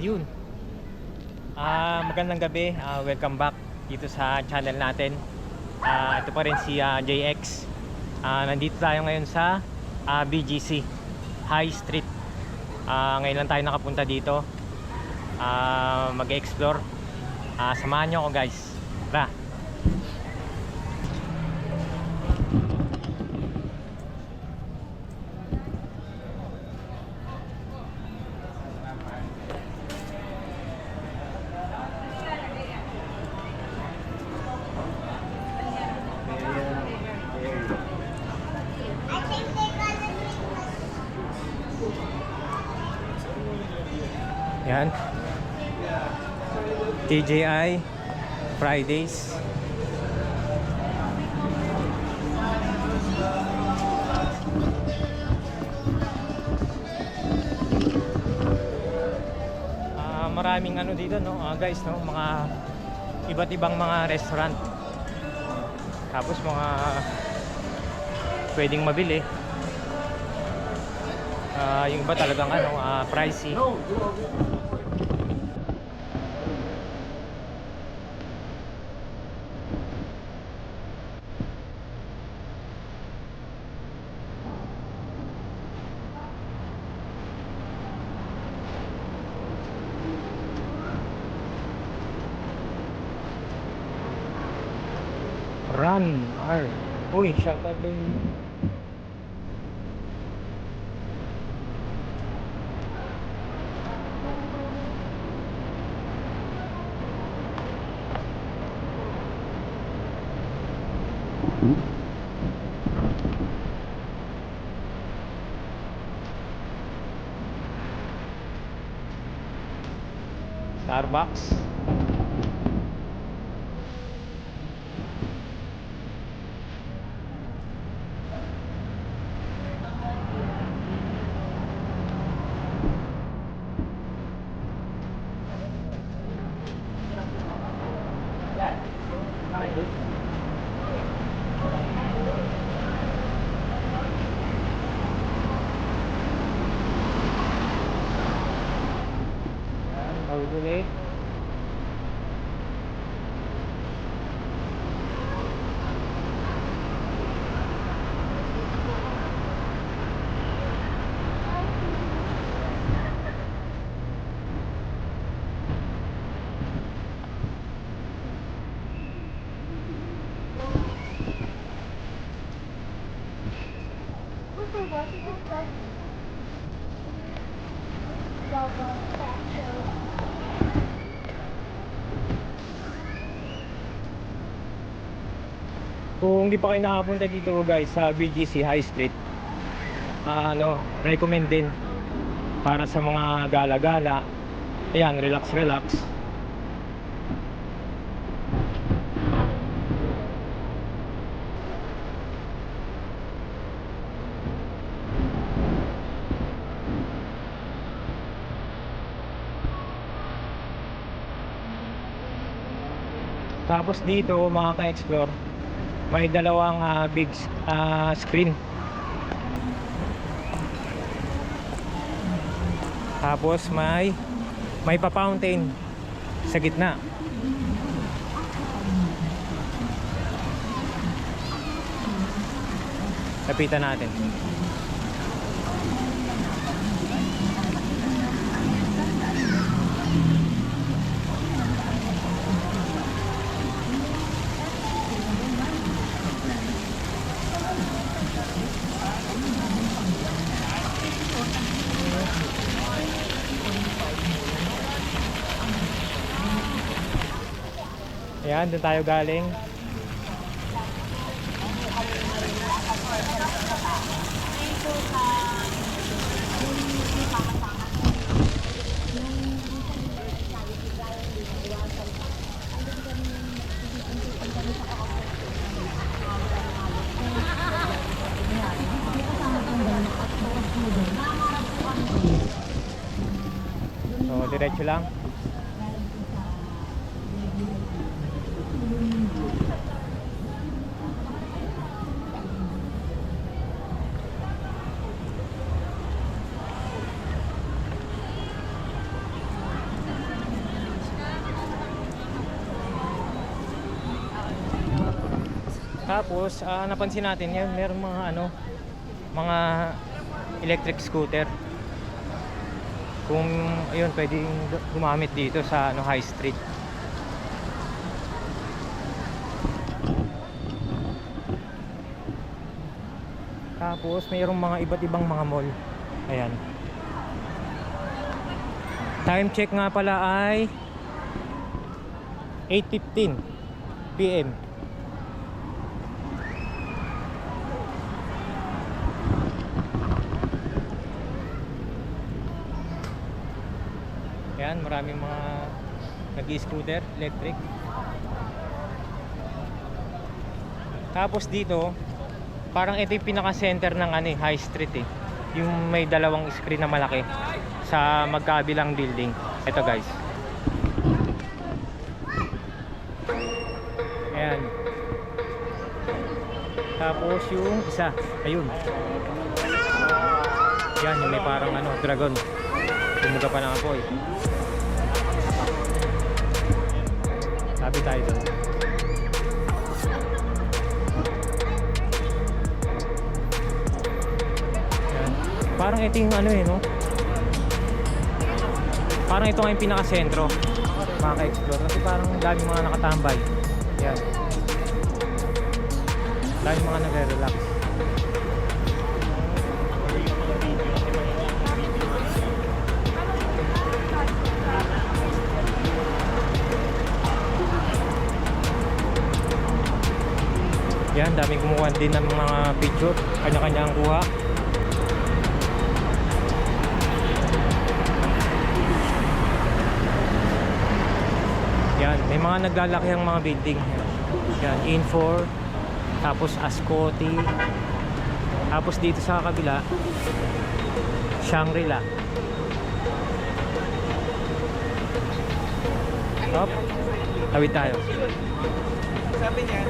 Yun. Magandang gabi. Welcome back dito sa channel natin. Ito pa rin si JX. Nandito tayo ngayon sa BGC High Street. Ngayon lang tayo nakapunta dito. Mag-explore. Samahan nyo ako, guys. Tara. Yan. TJI Fridays. Maraming ano dito, no, guys, no, mga iba't ibang mga restaurant. Tapos mga pwedeng mabili. Yung iba talagang ano, pricey. Run R. Uy, shoutout din. Starbucks. Ulit. Kung hindi pa kayo nakapunta dito, guys, sa BGC High Street, recommend din para sa mga gala-gala. Ayan, relax. Tapos dito, mga ka-explore, may dalawang big screen. Tapos may pa-fountain sa gitna. Lapitan natin. Ayan, doon tayo galing. So, diretso lang. Tapos napansin natin yan, meron mga mga electric scooter. Kung ayun, pwedeng gumamit dito sa High Street. Tapos mayroong mga iba't ibang mga mall. Ayan. Time check nga pala ay 8:15 PM. Ayan, maraming mga nag-i-scooter, electric. Tapos dito, parang ito yung pinaka-center ng High Street eh. Yung may dalawang screen na malaki sa magkabilang building. Ito guys. Ayan. Tapos yung isa, ayun. Yan, yung may parang dragon. Tumuga pa ng apoy. Sabi tayo doon. Yan. Parang ito yung no? Parang ito nga yung pinaka-sentro. Maka-explore. Kasi parang daming mga nakatambay. Yan. Daming mga nagre-relax. Yan, daming kumuha din ng mga picture. Kanya-kanya ang kuha. Yan, may mga naglalaki ang mga building. Yan, Infor. Tapos Ascoti. Tapos dito sa kabila, Shangri-La. Stop. Tawid tayo. Sabi niya.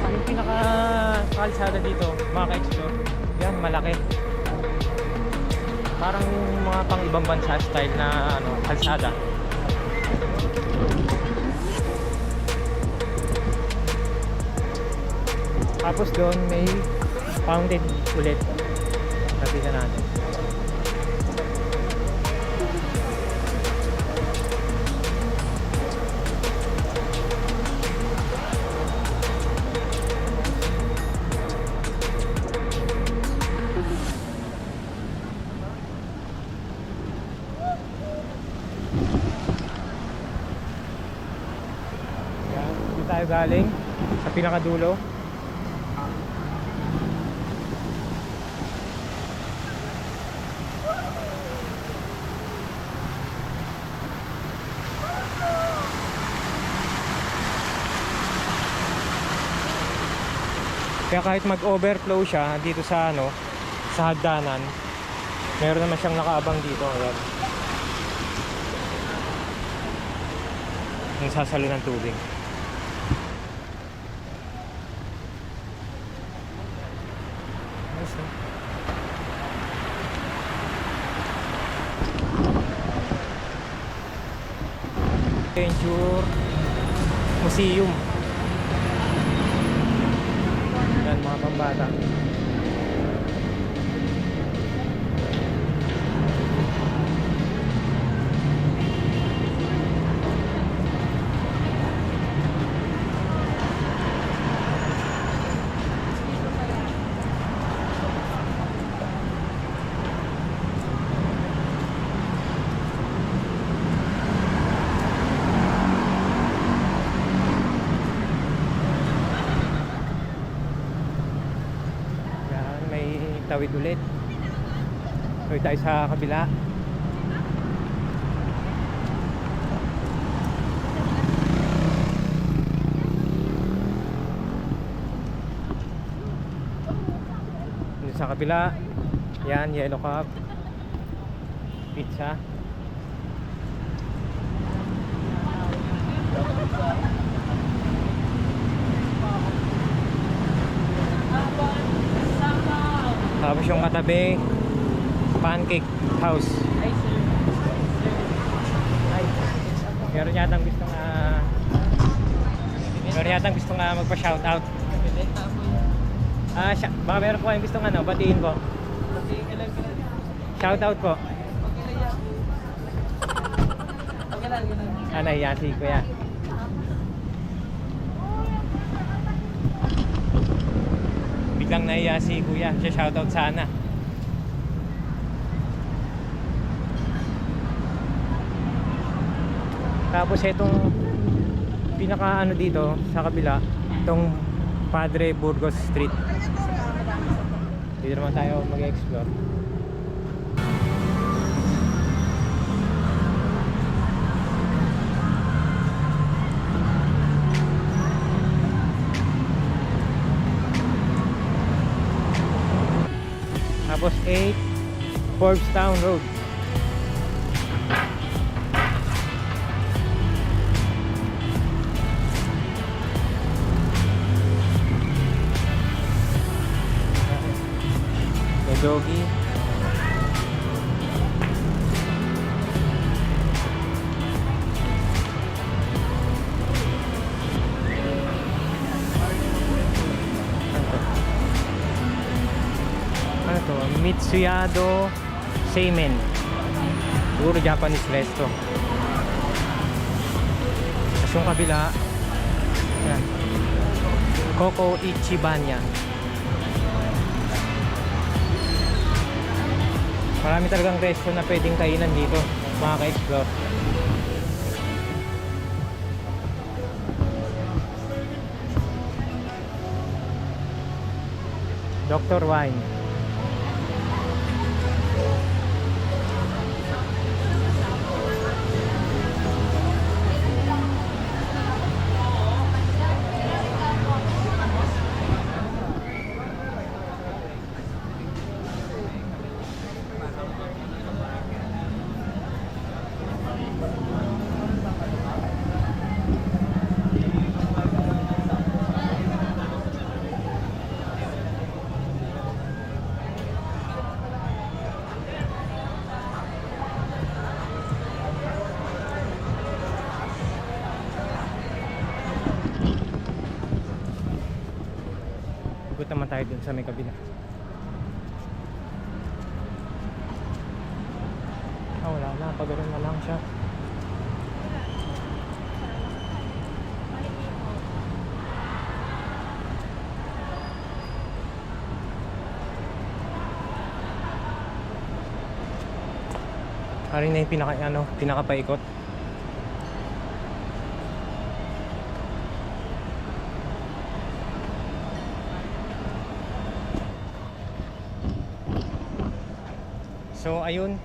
Yung pinaka-kalsada dito, mga ka-explore, yan, malaki. Parang yung mga pang ibang bansa style na kalsada. Tapos doon may fountain ulit. Nakita natin. Yan, dito tayo galing sa pinakadulo. Kaya kahit mag-overflow siya dito sa sa hagdanan, meron naman siyang nakaabang dito. Ayan. Yung sasalo ng tubig. Nice, no? Adventure Museum. Yan, mga pambata. Tawid ulit. Tawid tayo sa kabila. Dito sa kabila, yan, Yellow Cab Pizza. Tapos yung katabi, Pancake House. Hi, sir. Ay, meron yatang gustong magpa-shoutout. Bibenta po yan. Baka meron po kayong gustong batiin po. Okay, kailan. Shoutout po. Okay lang yan. Okay lang, ganun. Nahiya si Kuya. Biglang nahiya si Kuya. Siya shoutout sana. Tapos itong pinaka dito sa kabila, itong Padre Burgos Street. Dito naman tayo mag-explore. Tapos 8 Forbes Town Road. May doggy. Ano to? Mitsuyado Seimen. Siguro Japanese resto. Tapos yung kabila, yan, Koko Ichibanya. Marami talagang resto na pwedeng kainan dito, mga ka-explore. Dr. Wine. Ikot naman tayo dun sa may kabila. Wala na, pagano'n na lang siya. Karin na yung pinakapaikot. So ayun,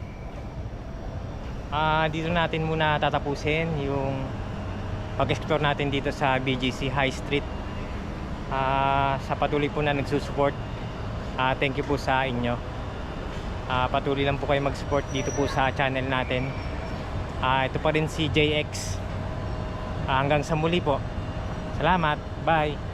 dito natin muna tatapusin yung pag-explore natin dito sa BGC High Street. Sa patuloy po na nagsusupport, thank you po sa inyo. Patuloy lang po kayo mag-support dito po sa channel natin. Ito pa rin si JX. Hanggang sa muli po. Salamat, bye.